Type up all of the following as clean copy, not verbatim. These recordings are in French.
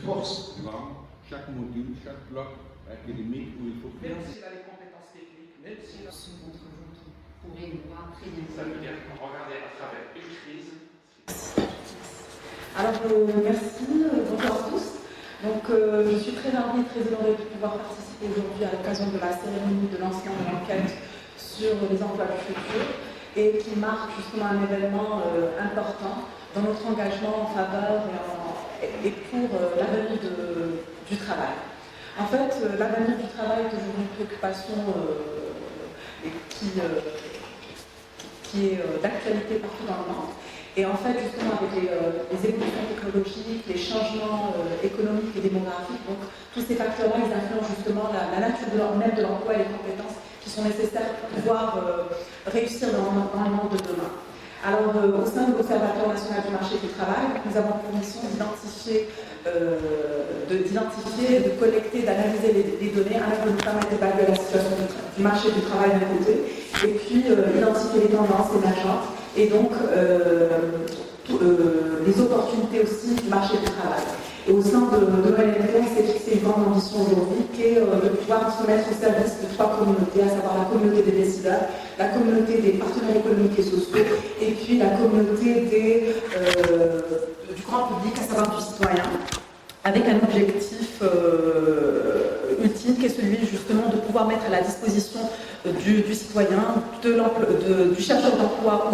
force vraiment chaque module, chaque bloc académique où il faut faire. Même s'il a les compétences techniques, même s'il a Ce contre votre pourrez nous voir très bien. ça veut dire regarder à travers une crise. Alors, merci, bonjour à tous. Donc, je suis très ravie et très honorée de pouvoir participer aujourd'hui à l'occasion de la cérémonie de lancement de l'enquête sur les emplois du futur et qui marque justement un événement important dans notre engagement en faveur et pour l'avenir du travail. En fait, l'avenir du travail est toujours une préoccupation qui est d'actualité partout dans le monde. Et en fait, justement, avec les évolutions technologiques, les changements économiques et démographiques, donc tous ces facteurs-là, ils influencent justement la nature même de l'emploi et les compétences qui sont nécessaires pour pouvoir réussir dans le monde de demain. Alors, au sein de l'Observatoire national du marché du travail, nous avons pour mission d'identifier, de collecter, d'analyser les données, afin de nous permettre d'évaluer la situation du marché du travail d'un côté, et puis identifier les tendances émergentes, et donc les opportunités aussi du marché du travail. Et au sein de l'ONLP, on s'est fixé une grande ambition aujourd'hui qui est de pouvoir se mettre au service de trois communautés, à savoir la communauté des décideurs, la communauté des partenaires économiques et sociaux, et puis la communauté du grand public, à savoir du citoyen, avec un objectif ultime qui est celui justement de pouvoir mettre à la disposition du citoyen, du chercheur d'emploi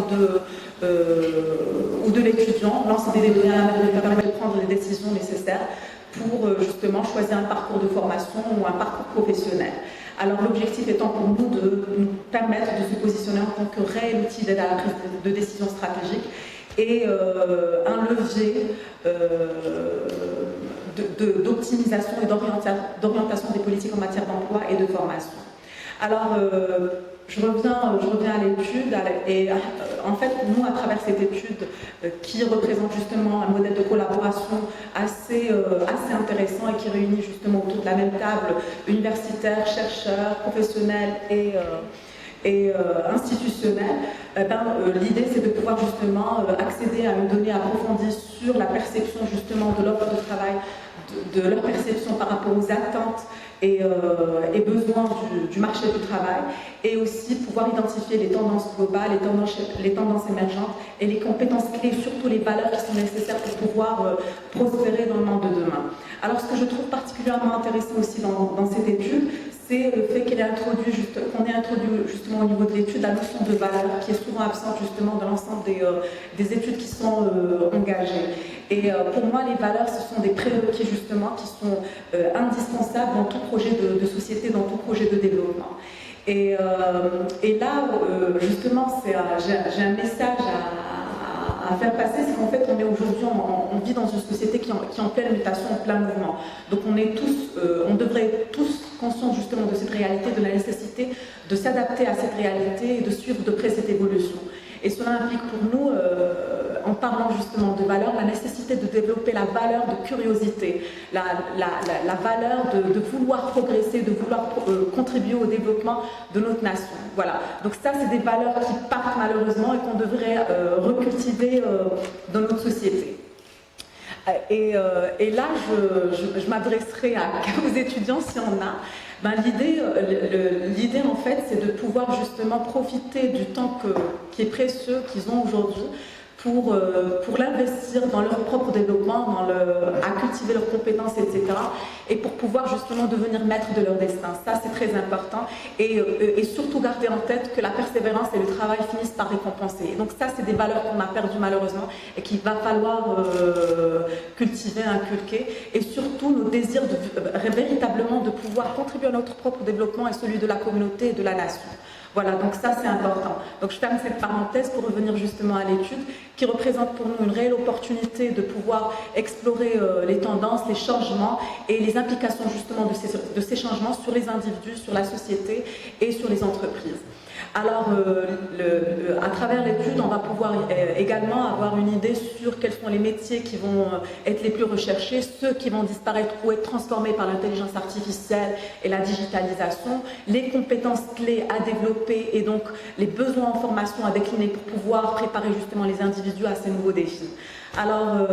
ou de l'étudiant l'ensemble des données à lui permettre de prendre les décisions nécessaires pour justement choisir un parcours de formation ou un parcours professionnel. Alors l'objectif étant pour nous de nous permettre de se positionner en tant que réel outil d'aide à la prise de décision stratégique et un levier d'optimisation et d'orientation des politiques en matière d'emploi et de formation. Alors, je reviens à l'étude, et en fait, nous, à travers cette étude qui représente justement un modèle de collaboration assez intéressant et qui réunit justement autour de la même table universitaires, chercheurs, professionnels et institutionnels, l'idée c'est de pouvoir justement accéder à une donnée approfondie sur la perception justement de l'offre de travail, de leur perception par rapport aux attentes et besoins du marché du travail, et aussi pouvoir identifier les tendances globales, les tendances émergentes et les compétences clés, surtout les valeurs qui sont nécessaires pour pouvoir prospérer dans le monde de demain. Alors ce que je trouve particulièrement intéressant aussi dans cette étude, c'est le fait qu'on ait introduit justement au niveau de l'étude la notion de valeur qui est souvent absente justement dans l'ensemble des études qui sont engagées. Et pour moi, les valeurs, ce sont des prérequis justement qui sont indispensables dans tout projet de société, dans tout projet de développement. Et là, justement, j'ai un message à faire passer, c'est qu'en fait, on vit dans une société qui est en pleine mutation, en plein mouvement. Donc on devrait être tous conscients justement de cette réalité, de la nécessité de s'adapter à cette réalité et de suivre de près cette évolution. Et cela implique pour nous, en parlant justement de valeur, la nécessité de développer la valeur de curiosité, la valeur de vouloir progresser, de vouloir contribuer au développement de notre nation. Voilà. Donc ça, c'est des valeurs qui partent malheureusement et qu'on devrait recultiver dans notre société. Et là, je m'adresserai aux étudiants s'il y en a. L'idée en fait, c'est de pouvoir justement profiter du temps qui est précieux qu'ils ont aujourd'hui pour l'investir dans leur propre développement, à cultiver leurs compétences, etc. Et pour pouvoir justement devenir maître de leur destin. Ça, c'est très important. Et surtout garder en tête que la persévérance et le travail finissent par récompenser. Et donc ça, c'est des valeurs qu'on a perdues malheureusement et qu'il va falloir cultiver, inculquer. Et surtout, nos désirs véritablement de pouvoir contribuer à notre propre développement et celui de la communauté et de la nation. Voilà, donc ça c'est important. Donc je ferme cette parenthèse pour revenir justement à l'étude qui représente pour nous une réelle opportunité de pouvoir explorer les tendances, les changements et les implications justement de ces changements sur les individus, sur la société et sur les entreprises. Alors, à travers l'étude, on va pouvoir également avoir une idée sur quels sont les métiers qui vont être les plus recherchés, ceux qui vont disparaître ou être transformés par l'intelligence artificielle et la digitalisation, les compétences clés à développer et donc les besoins en formation à décliner pour pouvoir préparer justement les individus à ces nouveaux défis. Alors,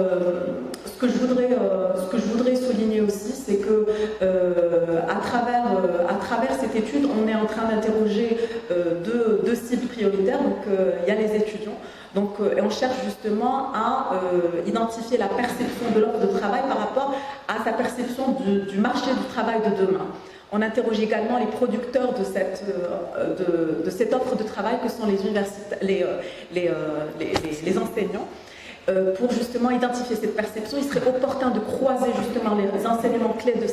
ce que je voudrais souligner travers cette étude, on est en train d'interroger deux cibles prioritaires. Donc, il y a les étudiants. Donc, et on cherche justement à identifier la perception de l'offre de travail par rapport à sa perception du marché du travail de demain. On interroge également les producteurs de cette offre de travail que sont les enseignants. Pour justement identifier cette perception, il serait opportun de croiser justement les enseignements clés de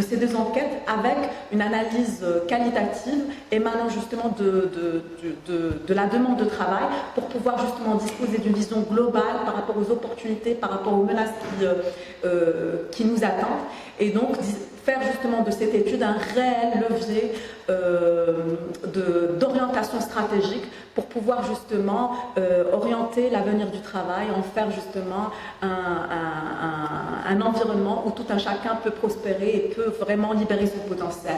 ces deux enquêtes avec une analyse qualitative émanant justement de la demande de travail pour pouvoir justement disposer d'une vision globale par rapport aux opportunités, par rapport aux menaces qui nous attendent, et donc faire justement de cette étude un réel levier d'orientation stratégique pour pouvoir justement orienter l'avenir du travail, en faire justement un environnement où tout un chacun peut prospérer et peut vraiment libérer son potentiel.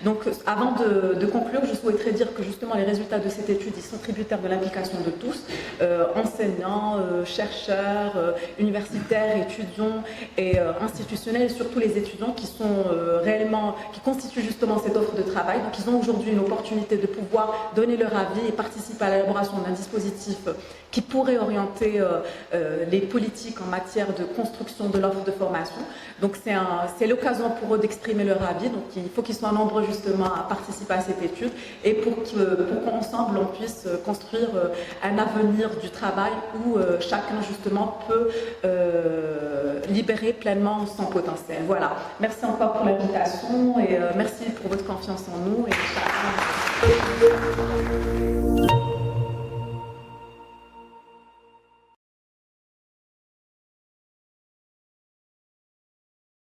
Donc avant de conclure, je souhaiterais dire que justement les résultats de cette étude, ils sont tributaires de l'implication de tous, enseignants, chercheurs, universitaires, étudiants et institutionnels, et surtout les étudiants qui sont qui constituent justement cette offre de travail. Donc ils ont aujourd'hui une opportunité de pouvoir donner leur avis et participer à l'élaboration d'un dispositif qui pourrait orienter les politiques en matière de construction de l'offre de formation. Donc c'est l'occasion pour eux d'exprimer leur avis. Donc il faut qu'ils soient nombreux justement à participer à cette étude et pour qu'ensemble on puisse construire un avenir du travail où chacun justement peut libérer pleinement son potentiel. Voilà. Merci encore pour l'invitation et merci pour votre confiance en nous. Et